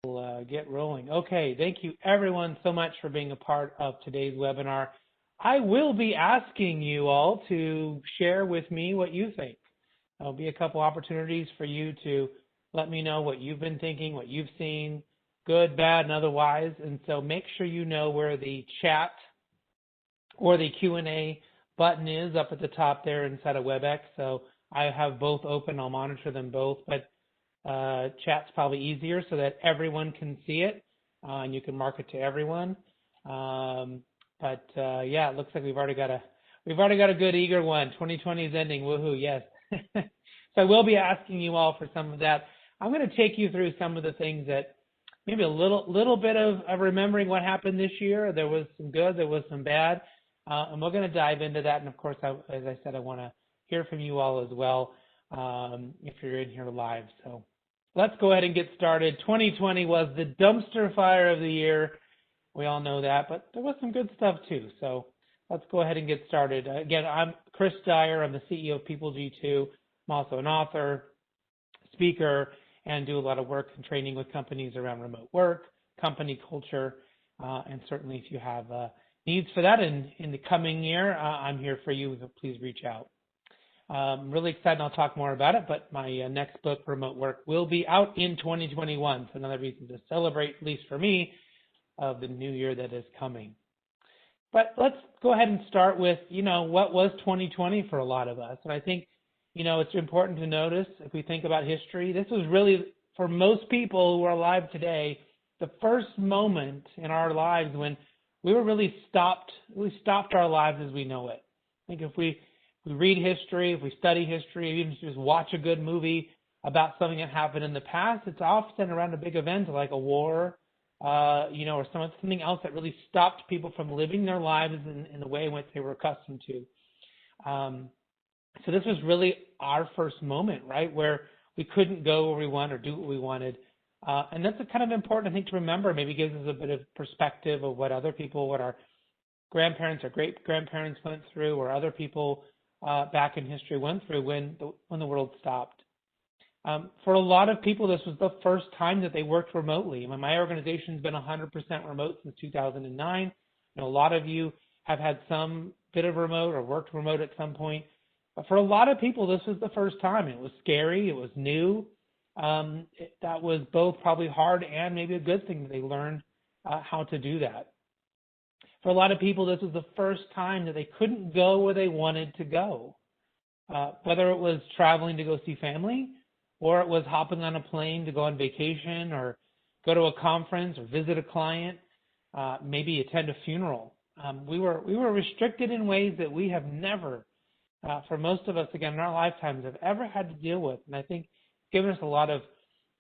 Get rolling. Okay, thank you everyone so much for being a part of today's webinar. I will be asking you all to share with me what you think. There'll be a couple opportunities for you to let me know what you've been thinking, what you've seen, good, bad, and otherwise. And so make sure you know where the chat or the Q&A button is up at the top there inside of WebEx. So I have both open. I'll monitor them both, but chat's probably easier so that everyone can see it and you can mark it to everyone. Yeah, it looks like we've already got a good eager one. 2020 is ending. Woohoo! Yes. So I will be asking you all for some of that. I'm going to take you through some of the things that maybe a little bit of remembering what happened this year. There was some good, there was some bad, and we're going to dive into that. And of course, as I said, I want to hear from you all as well if you're in here live. So let's go ahead and get started. 2020 was the dumpster fire of the year. We all know that, but there was some good stuff too. So let's go ahead and get started. Again, I'm Chris Dyer. I'm the CEO of People G2. I'm also an author, speaker, and do a lot of work and training with companies around remote work, company culture, and certainly if you have needs for that in the coming year, I'm here for you, so please reach out. I'm really excited, and I'll talk more about it, but my next book, Remote Work, will be out in 2021, so another reason to celebrate, at least for me, of the new year that is coming. But let's go ahead and start with, what was 2020 for a lot of us, and I think, it's important to notice, if we think about history, this was really, for most people who are alive today, the first moment in our lives when we were really stopped our lives as we know it. I think if we read history, if we study history, even just watch a good movie about something that happened in the past, it's often around a big event like a war, or something else that really stopped people from living their lives in the way in which they were accustomed to. So this was really our first moment, right, where we couldn't go where we wanted or do what we wanted. And that's kind of important, I think, to remember. Maybe gives us a bit of perspective of what other people, what our grandparents or great-grandparents went through, or other people back in history went through when the world stopped. For a lot of people, this was the first time that they worked remotely. My organization's been 100% remote since 2009. A lot of you have had some bit of remote or worked remote at some point. But for a lot of people, this was the first time. It was scary. It was new. That was both probably hard and maybe a good thing that they learned how to do that. For a lot of people, this was the first time that they couldn't go where they wanted to go, whether it was traveling to go see family, or it was hopping on a plane to go on vacation, or go to a conference, or visit a client, maybe attend a funeral. We were restricted in ways that we have never, for most of us, again, in our lifetimes, have ever had to deal with. And I think it's given us a lot of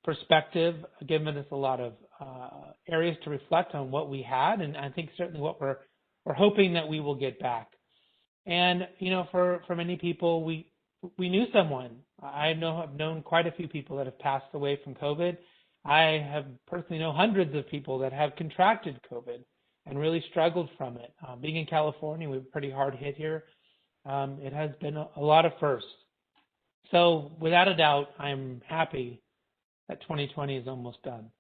perspective, given us a lot of areas to reflect on what we had, and I think certainly what we're hoping that we will get back. And for many people, we knew someone. I've known quite a few people that have passed away from COVID. I have personally known hundreds of people that have contracted COVID and really struggled from it. Being in California, we're pretty hard hit here. It has been a lot of firsts. So without a doubt, I'm happy that 2020 is almost done.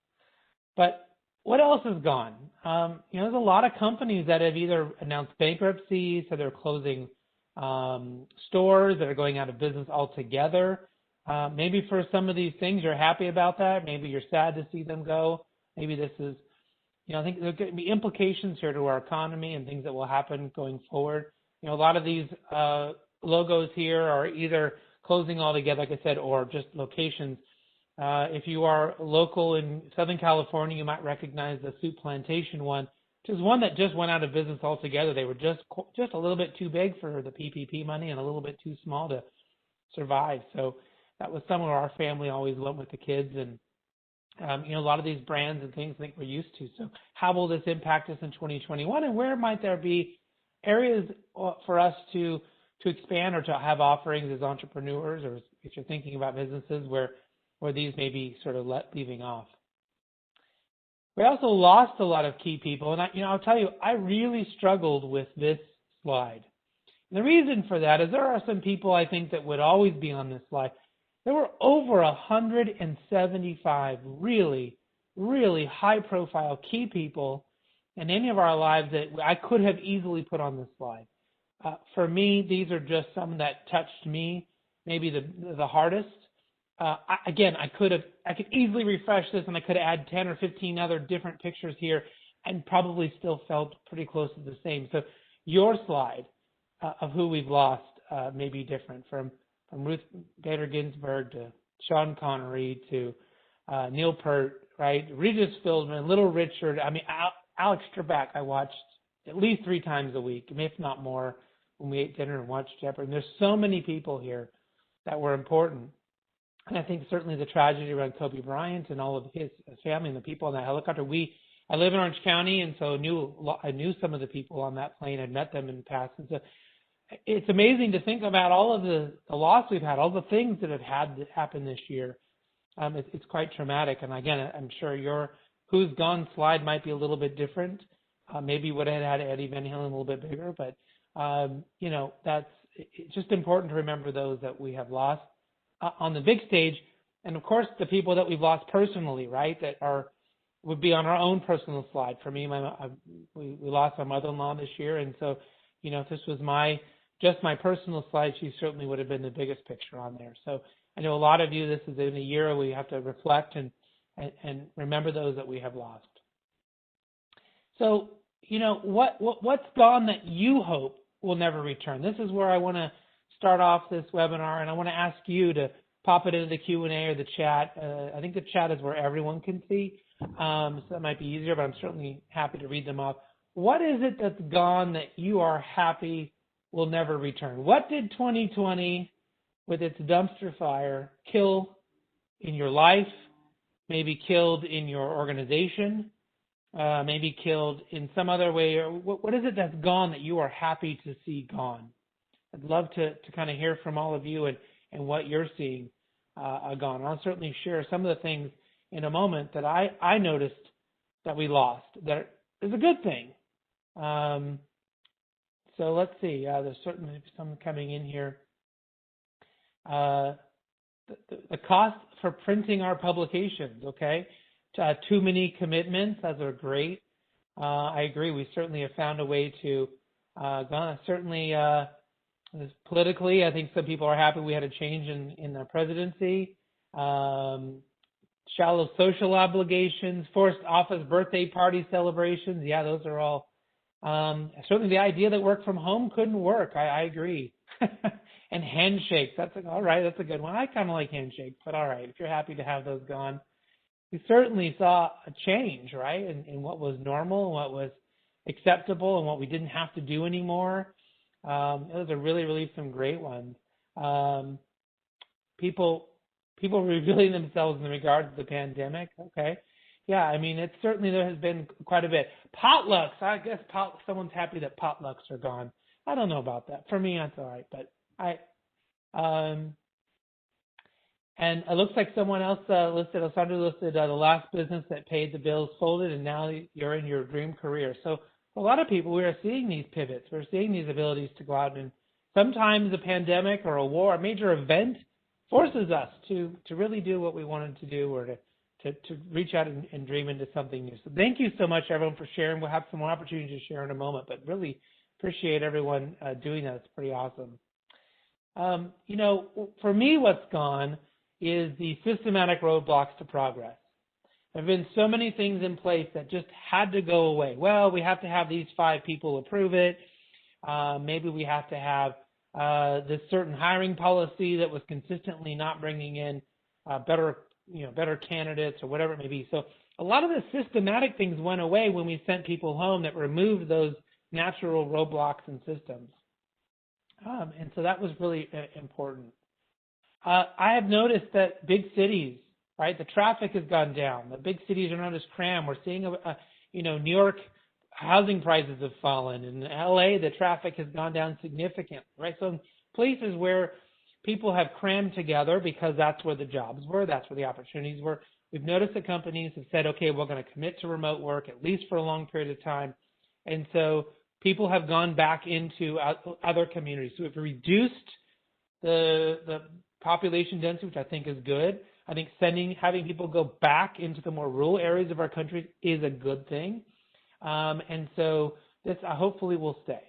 But what else is gone? There's a lot of companies that have either announced bankruptcy, so they're closing stores that are going out of business altogether. Maybe for some of these things, you're happy about that. Maybe you're sad to see them go. Maybe this is, I think there could be implications here to our economy and things that will happen going forward. A lot of these logos here are either closing altogether, like I said, or just locations. If you are local in Southern California, you might recognize the Soup Plantation one, which is one that just went out of business altogether. They were just a little bit too big for the PPP money and a little bit too small to survive. So that was somewhere our family always went with the kids, and a lot of these brands and things I think we're used to. So how will this impact us in 2021, and where might there be areas for us to expand or to have offerings as entrepreneurs, or if you're thinking about businesses where these may be sort of leaving off. We also lost a lot of key people, and I'll tell you, I really struggled with this slide. And the reason for that is there are some people I think that would always be on this slide. There were over 175 really, really high-profile key people in any of our lives that I could have easily put on this slide. For me, these are just some that touched me maybe the hardest. I could easily refresh this, and I could add 10 or 15 other different pictures here and probably still felt pretty close to the same. So your slide of who we've lost may be different, from Ruth Bader Ginsburg to Sean Connery to Neil Peart, right? Regis Philbin, Little Richard. I mean, Alex Trebek, I watched at least 3 times a week, if not more, when we ate dinner and watched Jeopardy. And there's so many people here that were important. And I think certainly the tragedy around Kobe Bryant and all of his family and the people on that helicopter. I live in Orange County, and so I knew some of the people on that plane. I'd met them in the past. And so it's amazing to think about all of the loss we've had, all the things that have had to happen this year. It's quite traumatic. And again, I'm sure your Who's Gone slide might be a little bit different. Maybe would have had Eddie Van Halen a little bit bigger, but it's just important to remember those that we have lost on the big stage, and of course the people that we've lost personally, right? That would be on our own personal slide. For me, we lost my mother-in-law this year, and so if this was just my personal slide, she certainly would have been the biggest picture on there. So I know a lot of you, this is in a year we have to reflect and remember those that we have lost. So what's gone that you hope will never return? This is where I want to start off this webinar, and I want to ask you to pop it into the Q&A or the chat. I think the chat is where everyone can see, so that might be easier, but I'm certainly happy to read them off. What is it that's gone that you are happy will never return? What did 2020, with its dumpster fire, kill in your life, maybe killed in your organization, maybe killed in some other way? Or what is it that's gone that you are happy to see gone? I'd love to kind of hear from all of you and what you're seeing gone. I'll certainly share some of the things in a moment that I noticed that we lost that is a good thing. So let's see. There's certainly some coming in here. The cost for printing our publications, okay? Too many commitments, those are great. I agree. We certainly have found a way to, certainly politically, I think some people are happy we had a change in the presidency. Shallow social obligations, forced office birthday party celebrations. Yeah, those are all. Certainly the idea that work from home couldn't work. I agree. And handshakes. All right. That's a good one. I kind of like handshakes, but all right. If you're happy to have those gone. We certainly saw a change, right, in what was normal and what was acceptable and what we didn't have to do anymore. Those are really, really some great ones. People revealing themselves in regard to the pandemic. Okay. Yeah, I mean, there has been quite a bit. Potlucks. I guess someone's happy that potlucks are gone. I don't know about that. For me, that's all right. But and it looks like someone else Alessandra listed the last business that paid the bills folded, and now you're in your dream career. So a lot of people, we are seeing these pivots. We're seeing these abilities to go out, and sometimes a pandemic or a war, a major event, forces us to really do what we wanted to do, or to reach out and dream into something new. So thank you so much, everyone, for sharing. We'll have some more opportunities to share in a moment, but really appreciate everyone doing that. It's pretty awesome. For me, what's gone is the systematic roadblocks to progress. There have been so many things in place that just had to go away. Well, we have to have these 5 people approve it. Maybe we have to have this certain hiring policy that was consistently not bringing in better candidates or whatever it may be. So a lot of the systematic things went away when we sent people home that removed those natural roadblocks and systems. And so that was really important. I have noticed that big cities, right, the traffic has gone down. The big cities are not as crammed. We're seeing, New York housing prices have fallen. In LA, the traffic has gone down significantly, right? So in places where people have crammed together because that's where the jobs were, that's where the opportunities were, we've noticed that companies have said, okay, we're going to commit to remote work at least for a long period of time. And so people have gone back into other communities. So we've reduced the population density, which I think is good. I think having people go back into the more rural areas of our country is a good thing. And so this hopefully will stay.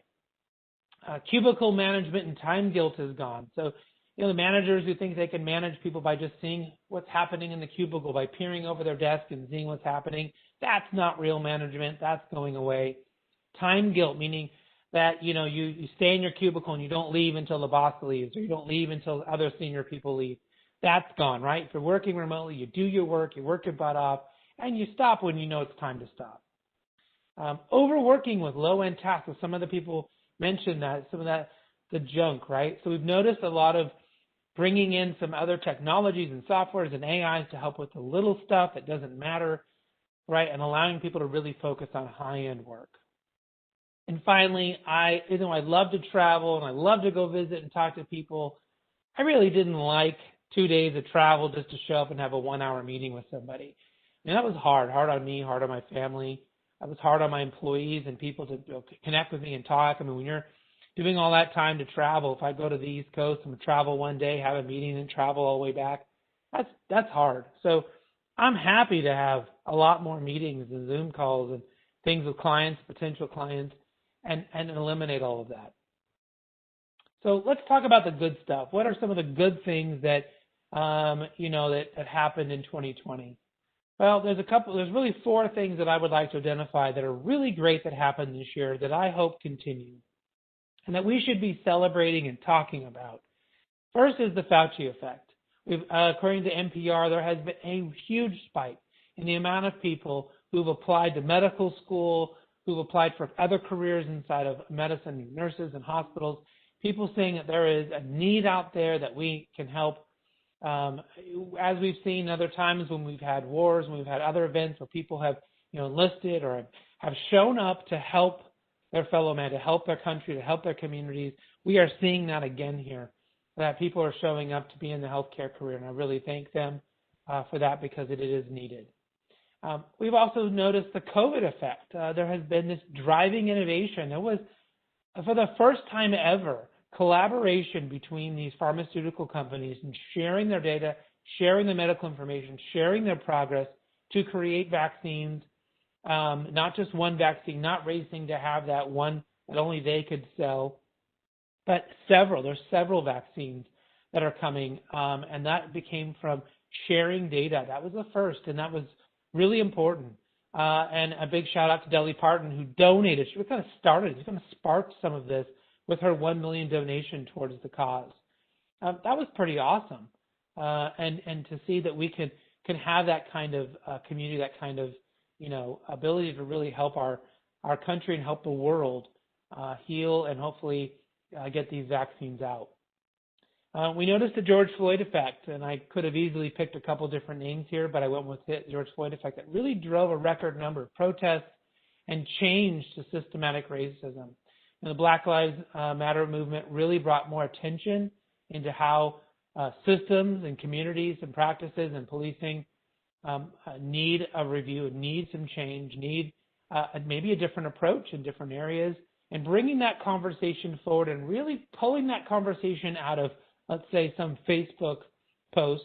Cubicle management and time guilt is gone. So, the managers who think they can manage people by just seeing what's happening in the cubicle, by peering over their desk and seeing what's happening, that's not real management. That's going away. Time guilt, meaning that, you stay in your cubicle and you don't leave until the boss leaves, or you don't leave until other senior people leave. That's gone, right? If you're working remotely, you do your work, you work your butt off, and you stop when you know it's time to stop. Overworking with low-end tasks. Some of the people mentioned that, some of that, the junk, right? So we've noticed a lot of bringing in some other technologies and softwares and AIs to help with the little stuff that doesn't matter, right? And allowing people to really focus on high-end work. And finally, even though I love to travel and I love to go visit and talk to people, I really didn't like 2 days of travel just to show up and have a 1-hour meeting with somebody. That was hard on me, hard on my family. That was hard on my employees and people to connect with me and talk. When you're doing all that time to travel, if I go to the East Coast and travel one day, have a meeting and travel all the way back, that's hard. So I'm happy to have a lot more meetings and Zoom calls and things with clients, potential clients, and eliminate all of that. So let's talk about the good stuff. What are some of the good things that that happened in 2020? Well, there's really 4 things that I would like to identify that are really great that happened this year that I hope continue and that we should be celebrating and talking about. First is the Fauci effect. According to NPR, there has been a huge spike in the amount of people who've applied to medical school, who've applied for other careers inside of medicine, nurses and hospitals, people saying that there is a need out there that we can help. As we've seen other times when we've had wars, when we've had other events where people have enlisted or have shown up to help their fellow man, to help their country, to help their communities, we are seeing that again here, that people are showing up to be in the healthcare career, and I really thank them for that because it is needed. We've also noticed the COVID effect. There has been this driving innovation. It was, for the first time ever, collaboration between these pharmaceutical companies and sharing their data, sharing the medical information, sharing their progress to create vaccines, not just one vaccine, not racing to have that one that only they could sell, but several. There's several vaccines that are coming, and that became from sharing data. That was the first, and that was really important. And a big shout out to Dolly Parton, who donated. She kind of sparked some of this with her $1 million donation towards the cause. That was pretty awesome. And to see that we can have that kind of community, that kind of ability to really help our country and help the world heal and hopefully get these vaccines out. We noticed the George Floyd effect, and I could have easily picked a couple different names here, but I went with the George Floyd effect that really drove a record number of protests and change to systematic racism. And the Black Lives Matter movement really brought more attention into how systems and communities and practices and policing need a review, need some change, need maybe a different approach in different areas, and bringing that conversation forward and really pulling that conversation out of, let's say, some Facebook post,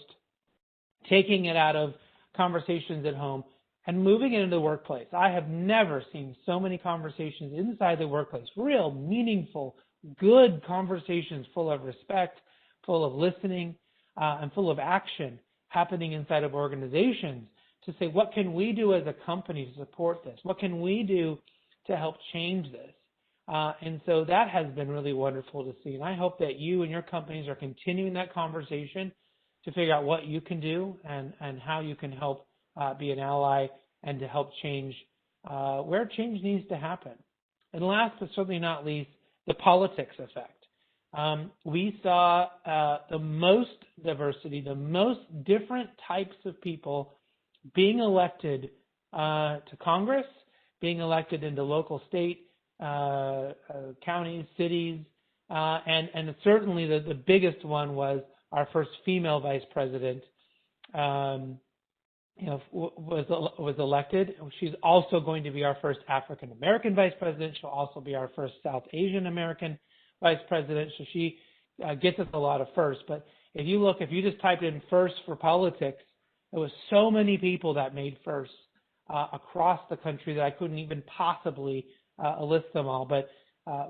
taking it out of conversations at home and moving it into the workplace. I have never seen so many conversations inside the workplace, real, meaningful, good conversations full of respect, full of listening, and full of action happening inside of organizations to say, what can we do as a company to support this? What can we do to help change this? And so that has been really wonderful to see. And I hope that you and your companies are continuing that conversation to figure out what you can do and how you can help be an ally and to help change where change needs to happen. And last but certainly not least, the politics effect. We saw the most diversity, the most different types of people being elected to Congress, being elected into local, state, counties, cities, and certainly the biggest one was our first female vice president. Was elected. She's also going to be our first African American vice president. She'll also be our first South Asian American vice president. So she gets us a lot of firsts. But if you just typed in first for politics, there was so many people that made first across the country that I couldn't even possibly list them all. But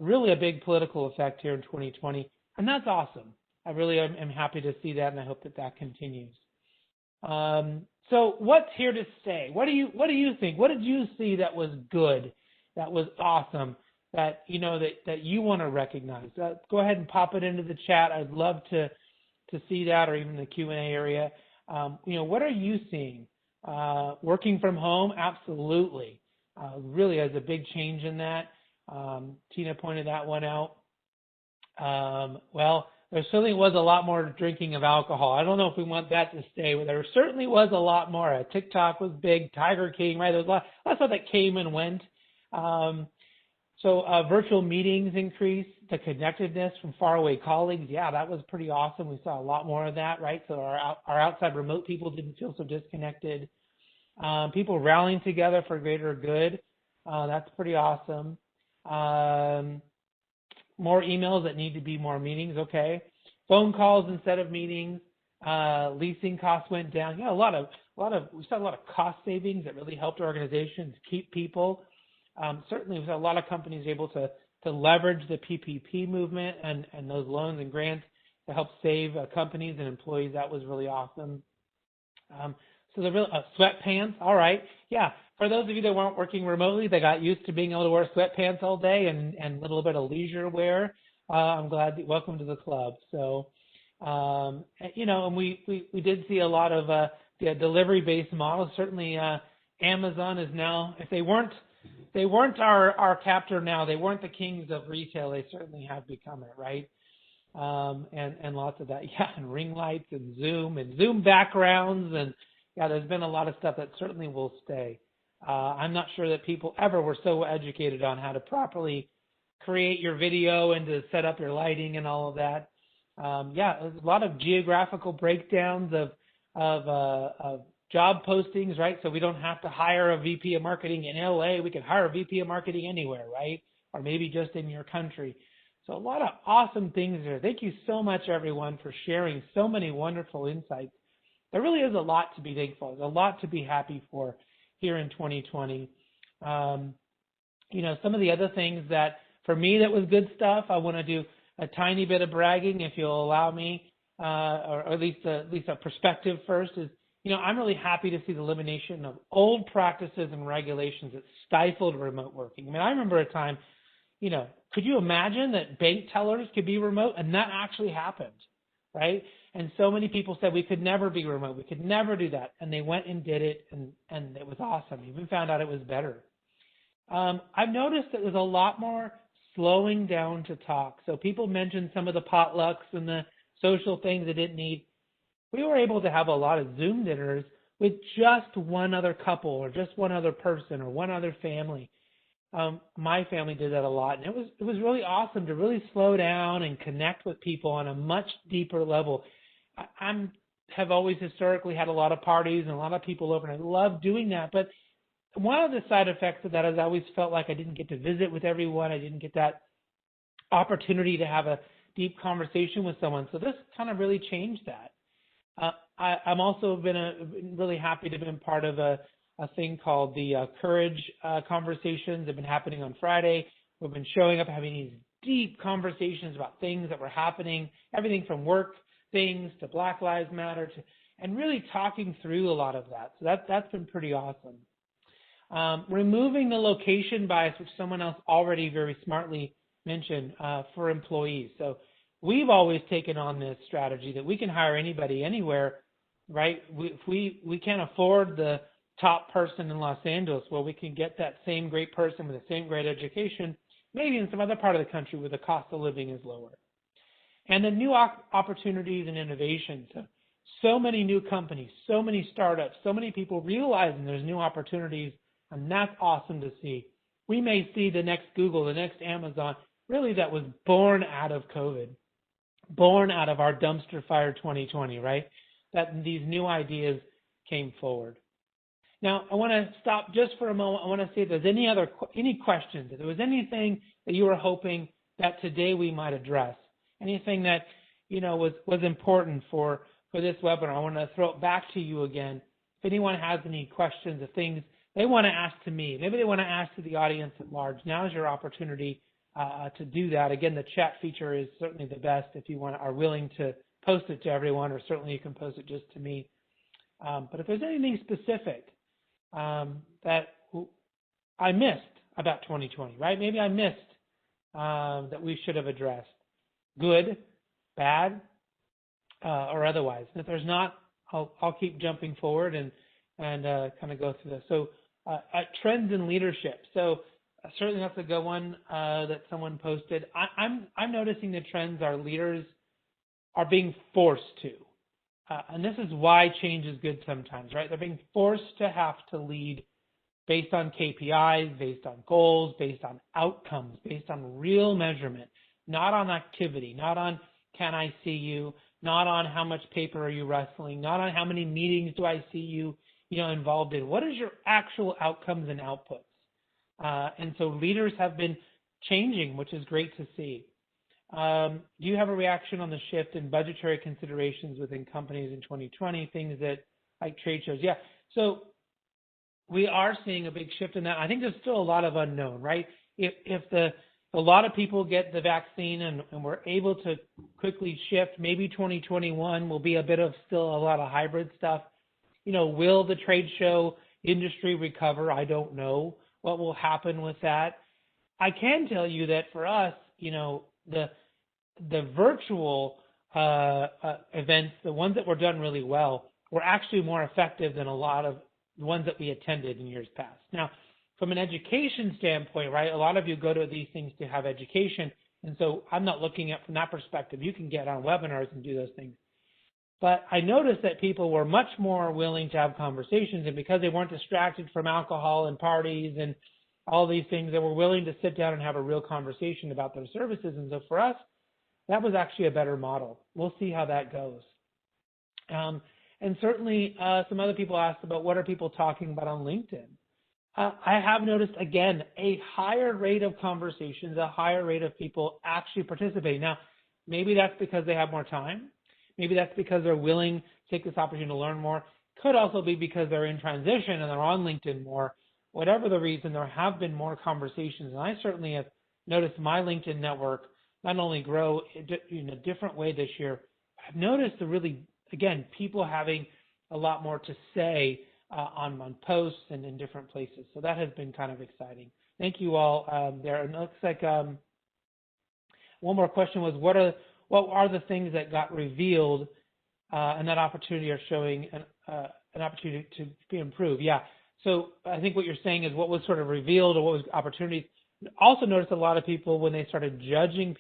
really a big political effect here in 2020, and that's awesome. I really am happy to see that, and I hope that continues. So what's here to stay? What do you think? What did you see that was good, that was awesome, that that you want to recognize? Go ahead and pop it into the chat. I'd love to see that, or even the Q&A area. What are you seeing? Working from home, absolutely. Really has a big change in that. Tina pointed that one out. Well, there certainly was a lot more drinking of alcohol. I don't know if we want that to stay, but there certainly was a lot more. TikTok was big, Tiger King, right? There was a lot of stuff that came and went. So virtual meetings increased, the connectedness from faraway colleagues. Yeah, that was pretty awesome. We saw a lot more of that, right? So our outside remote people didn't feel so disconnected. People rallying together for greater good. That's pretty awesome. More emails that need to be more meetings. Okay. Phone calls instead of meetings. Leasing costs went down. Yeah, we saw a lot of cost savings that really helped organizations keep people. Certainly, we saw a lot of companies able to leverage the PPP movement and those loans and grants to help save companies and employees. That was really awesome. So the real sweatpants. All right. Yeah. For those of you that weren't working remotely, they got used to being able to wear sweatpants all day and a little bit of leisure wear. I'm glad. Welcome to the club. So, and we did see a lot of the delivery-based models. Certainly, Amazon is now, if they weren't our captor now, they weren't the kings of retail. They certainly have become it, right? And lots of that. Yeah, and ring lights and Zoom backgrounds, and yeah, there's been a lot of stuff that certainly will stay. I'm not sure that people ever were so educated on how to properly create your video and to set up your lighting and all of that. Yeah, there's a lot of geographical breakdowns of job postings, right? So we don't have to hire a VP of marketing in LA. We can hire a VP of marketing anywhere, right? Or maybe just in your country. So a lot of awesome things there. Thank you so much, everyone, for sharing so many wonderful insights. There really is a lot to be thankful. There's a lot to be happy for here in 2020. Some of the other things that, for me, that was good stuff, I want to do a tiny bit of bragging, if you'll allow me, or at least a perspective first, is, I'm really happy to see the elimination of old practices and regulations that stifled remote working. I mean, I remember a time, could you imagine that bank tellers could be remote? And that actually happened, right? And so many people said we could never be remote. We could never do that. And they went and did it, and it was awesome. Even found out it was better. I've noticed that there's a lot more slowing down to talk. So people mentioned some of the potlucks and the social things they didn't need. We were able to have a lot of Zoom dinners with just one other couple or just one other person or one other family. My family did that a lot, and it was really awesome to really slow down and connect with people on a much deeper level. I have always historically had a lot of parties and a lot of people over, and I love doing that. But one of the side effects of that is I always felt like I didn't get to visit with everyone. I didn't get that opportunity to have a deep conversation with someone. So this kind of really changed that. I'm also been really happy to have been part of a thing called the Courage Conversations. They've been happening on Friday. We've been showing up, having these deep conversations about things that were happening, everything from work things to Black Lives Matter, and really talking through a lot of that. So that's been pretty awesome. Removing the location bias, which someone else already very smartly mentioned, for employees. So we've always taken on this strategy that we can hire anybody anywhere, right? If we can't afford the top person in Los Angeles, well, we can get that same great person with the same great education, maybe in some other part of the country where the cost of living is lower. And the new opportunities and innovations. So many new companies, so many startups, so many people realizing there's new opportunities, and that's awesome to see. We may see the next Google, the next Amazon, really that was born out of COVID, born out of our dumpster fire 2020, right? That these new ideas came forward. Now, I want to stop just for a moment. I want to see if there's any questions, if there was anything that you were hoping that today we might address, anything that was important for this webinar. I want to throw it back to you again. If anyone has any questions or things they want to ask to me, maybe they want to ask to the audience at large, now is your opportunity to do that. Again, the chat feature is certainly the best if you are willing to post it to everyone, or certainly you can post it just to me. But if there's anything specific that I missed about 2020, right? Maybe I missed that we should have addressed, good, bad, or otherwise. And if there's not, I'll keep jumping forward and kind of go through this. So trends in leadership. So certainly that's a good one that someone posted. I'm noticing the trends our leaders are being forced to. And this is why change is good sometimes, right? They're being forced to have to lead based on KPIs, based on goals, based on outcomes, based on real measurement, not on activity, not on can I see you, not on how much paper are you wrestling, not on how many meetings do I see you, involved in. What is your actual outcomes and outputs? And so leaders have been changing, which is great to see. Do you have a reaction on the shift in budgetary considerations within companies in 2020, things that like trade shows? Yeah. So we are seeing a big shift in that. I think there's still a lot of unknown, right? If a lot of people get the vaccine and we're able to quickly shift, maybe 2021 will be a bit of still a lot of hybrid stuff. Will the trade show industry recover? I don't know what will happen with that. I can tell you that for us, the virtual events, the ones that were done really well, were actually more effective than a lot of the ones that we attended in years past. Now, from an education standpoint, right, a lot of you go to these things to have education, and so I'm not looking at from that perspective. You can get on webinars and do those things. But I noticed that people were much more willing to have conversations, and because they weren't distracted from alcohol and parties and all these things, they were willing to sit down and have a real conversation about their services. And so for us, that was actually a better model. We'll see how that goes. And certainly some other people asked about what are people talking about on LinkedIn. I have noticed, again, a higher rate of conversations, a higher rate of people actually participating. Now, maybe that's because they have more time. Maybe that's because they're willing to take this opportunity to learn more. Could also be because they're in transition and they're on LinkedIn more. Whatever the reason, there have been more conversations. And I certainly have noticed my LinkedIn network not only grow in a different way this year, I've noticed again, people having a lot more to say on posts and in different places. So that has been kind of exciting. Thank you all there. And it looks like one more question was, what are the things that got revealed and that opportunity are showing an opportunity to be improved? Yeah. So I think what you're saying is what was sort of revealed or what was opportunities. Also noticed a lot of people when they started judging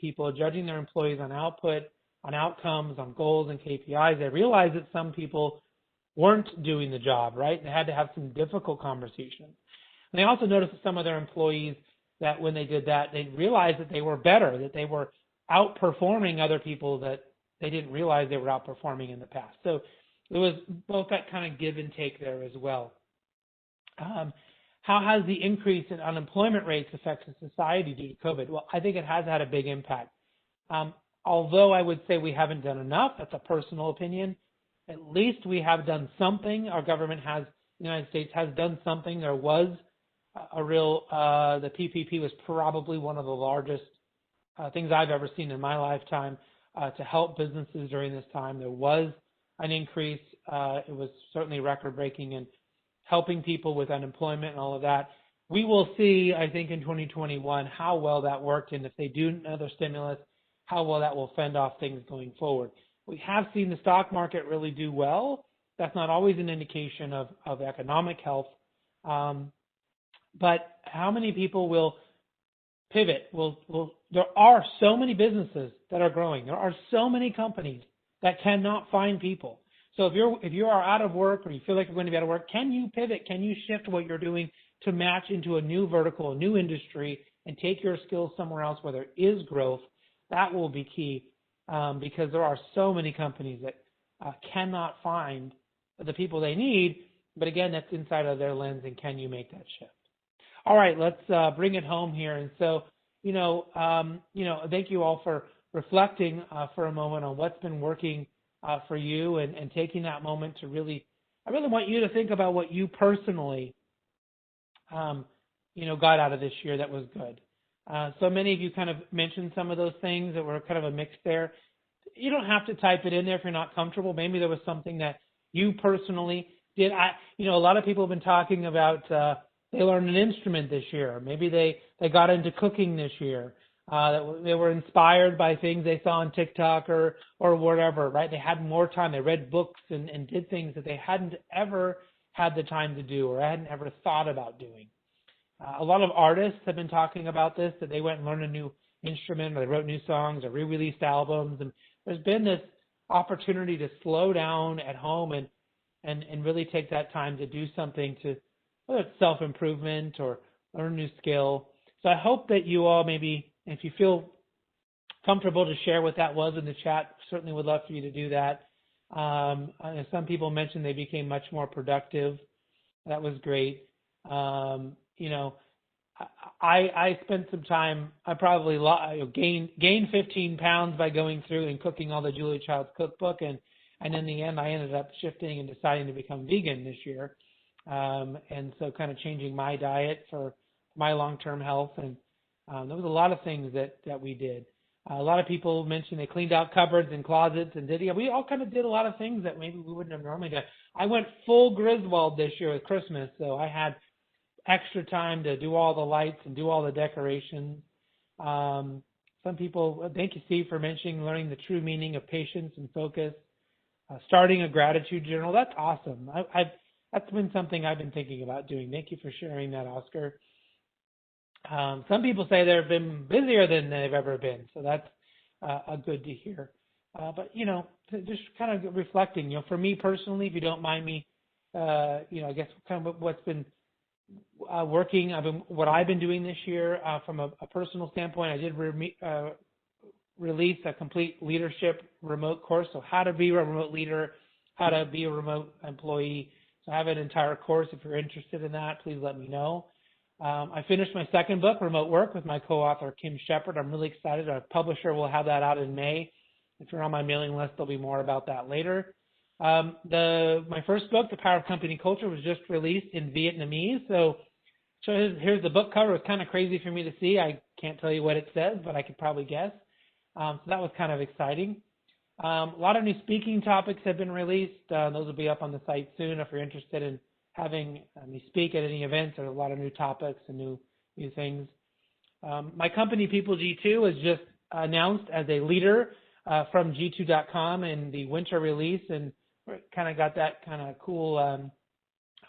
their employees on output, on outcomes, on goals and KPIs, they realized that some people weren't doing the job, right? They had to have some difficult conversations. And they also noticed that some of their employees that when they did that, they realized that they were better, that they were outperforming other people that they didn't realize they were outperforming in the past. So it was both that kind of give and take there as well. How has the increase in unemployment rates affected society due to COVID? Well, I think it has had a big impact. Although I would say we haven't done enough, that's a personal opinion, at least we have done something. Our government the United States has done something. There was a real, the PPP was probably one of the largest things I've ever seen in my lifetime to help businesses during this time. There was an increase. It was certainly record-breaking in helping people with unemployment and all of that. We will see, I think, in 2021 how well that worked, and if they do another stimulus, how well that will fend off things going forward. We have seen the stock market really do well. That's not always an indication of economic health. But how many people will pivot? There are so many businesses that are growing. There are so many companies that cannot find people. So if you are out of work or you feel like you're going to be out of work, can you pivot? Can you shift what you're doing to match into a new vertical, a new industry, and take your skills somewhere else where there is growth? That will be key because there are so many companies that cannot find the people they need. But again, that's inside of their lens, and can you make that shift? All right, let's bring it home here. And so, thank you all for reflecting for a moment on what's been working for you, and taking that moment to I really want you to think about what you personally, got out of this year that was good. So many of you kind of mentioned some of those things that were kind of a mix there. You don't have to type it in there if you're not comfortable. Maybe there was something that you personally did. A lot of people have been talking about they learned an instrument this year. Maybe they got into cooking this year. They were inspired by things they saw on TikTok or whatever, right? They had more time. They read books and did things that they hadn't ever had the time to do or hadn't ever thought about doing. A lot of artists have been talking about this, that they went and learned a new instrument, or they wrote new songs, or re-released albums. And there's been this opportunity to slow down at home and really take that time to do something, to whether it's self-improvement or learn a new skill. So I hope that you all, maybe if you feel comfortable to share what that was in the chat, certainly would love for you to do that. Some people mentioned they became much more productive. That was great. I spent some time. I probably gained 15 pounds by going through and cooking all the Julia Child's cookbook, and in the end, I ended up shifting and deciding to become vegan this year, and so kind of changing my diet for my long-term health. And there was a lot of things that we did. A lot of people mentioned they cleaned out cupboards and closets, and we all kind of did a lot of things that maybe we wouldn't have normally done. I went full Griswold this year with Christmas, so I had extra time to do all the lights and do all the decorations. Some people, thank you, Steve, for mentioning learning the true meaning of patience and focus. Starting a gratitude journal, that's awesome. That's been something I've been thinking about doing. Thank you for sharing that, Oscar. Some people say they've been busier than they've ever been, so that's good to hear. But just kind of reflecting. For me personally, if you don't mind me, I guess kind of what's been working. What I've been doing this year from a personal standpoint. I did release a complete leadership remote course. So how to be a remote leader, how to be a remote employee. So I have an entire course. If you're interested in that, please let me know. I finished my second book, Remote Work, with my co-author, Kim Shepard. I'm really excited. Our publisher will have that out in May. If you're on my mailing list, there'll be more about that later. My first book, The Power of Company Culture, was just released in Vietnamese. So here's the book cover. It's kind of crazy for me to see. I can't tell you what it says, but I could probably guess. So that was kind of exciting. A lot of new speaking topics have been released. Those will be up on the site soon if you're interested in having me speak at any events. There's a lot of new topics and new things. My company, People G2, was just announced as a leader from G2.com in the winter release, and kind of got that kind of cool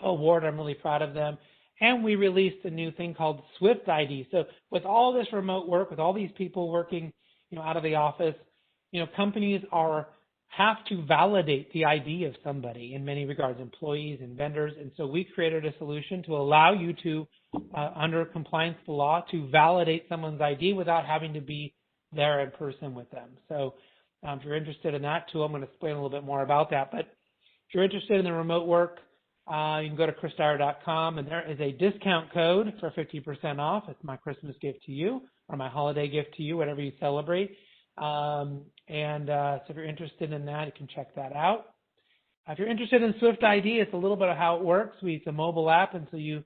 award. I'm really proud of them. And we released a new thing called Swift ID. So with all this remote work, with all these people working, out of the office, companies have to validate the ID of somebody in many regards, employees and vendors. And so we created a solution to allow you to, under compliance to law, to validate someone's ID without having to be there in person with them. So if you're interested in that too, I'm going to explain a little bit more about that. But if you're interested in the remote work, you can go to chrisdyer.com, and there is a discount code for 50% off. It's my Christmas gift to you, or my holiday gift to you, whatever you celebrate. So if you're interested in that, you can check that out. If you're interested in Swift ID, it's a little bit of how it works. It's a mobile app, and so you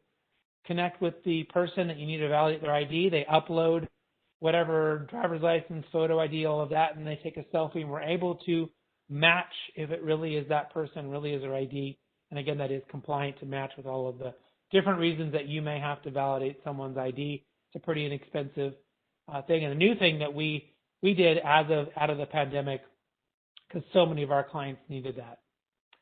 connect with the person that you need to validate their ID. They upload whatever driver's license, photo ID, all of that, and they take a selfie, and we're able to match if it really is that person, really is their ID. And again, that is compliant to match with all of the different reasons that you may have to validate someone's ID. It's a pretty inexpensive thing. And a new thing that we did out of the pandemic, because so many of our clients needed that.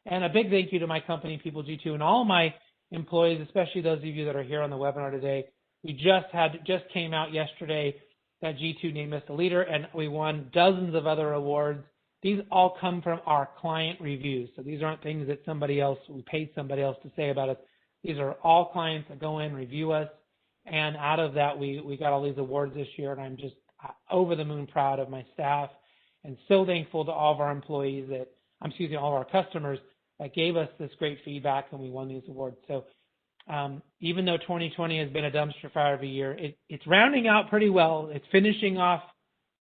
And a big thank you to my company, People G2, and all my employees, especially those of you that are here on the webinar today. We just came out yesterday that G2 named us a leader, and we won dozens of other awards. These all come from our client reviews. So these aren't things that we paid somebody else to say about us. These are all clients that go in, review us. And out of that, we got all these awards this year. And I'm just over the moon proud of my staff, and so thankful to all of our employees all of our customers that gave us this great feedback, and we won these awards. So even though 2020 has been a dumpster fire of a year, it's rounding out pretty well. It's finishing off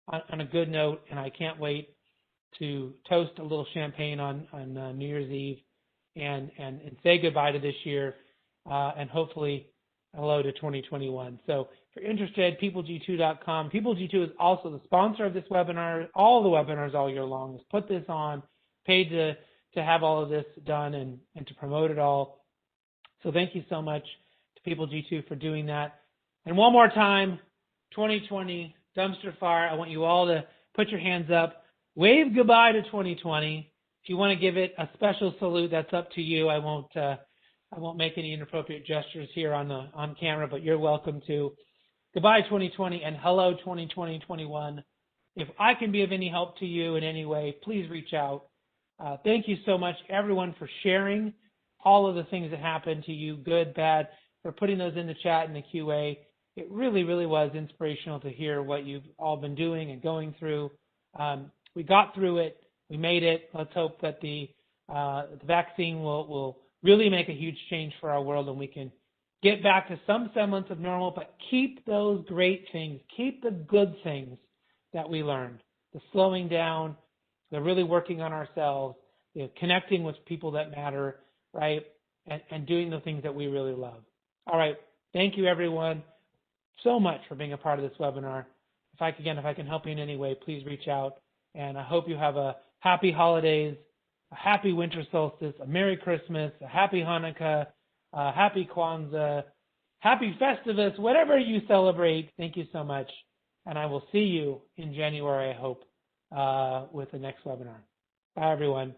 on a good note, and I can't wait to toast a little champagne on New Year's Eve and say goodbye to this year and hopefully hello to 2021. So if you're interested, peopleg2.com. PeopleG2 is also the sponsor of this webinar. All the webinars all year long is put this on, paid to have all of this done and to promote it all. So thank you so much to PeopleG2 for doing that. And one more time, 2020 dumpster fire. I want you all to put your hands up, wave goodbye to 2020. If you want to give it a special salute, that's up to you. I won't make any inappropriate gestures here on camera, but you're welcome to. Goodbye 2020 and hello 2020-21. If I can be of any help to you in any way, please reach out. Thank you so much, everyone, for sharing all of the things that happened to you, good, bad, for putting those in the chat and the QA. It really, really was inspirational to hear what you've all been doing and going through. We got through it. We made it. Let's hope that the vaccine will really make a huge change for our world and we can get back to some semblance of normal, but keep those great things, keep the good things that we learned, the slowing down, the really working on ourselves, connecting with people that matter, right, and doing the things that we really love. All right, thank you everyone so much for being a part of this webinar. If I can help you in any way, please reach out, and I hope you have a happy holidays, a happy winter solstice, a Merry Christmas, a happy Hanukkah, a happy Kwanzaa, happy Festivus, whatever you celebrate. Thank you so much. And I will see you in January, I hope, with the next webinar. Bye, everyone.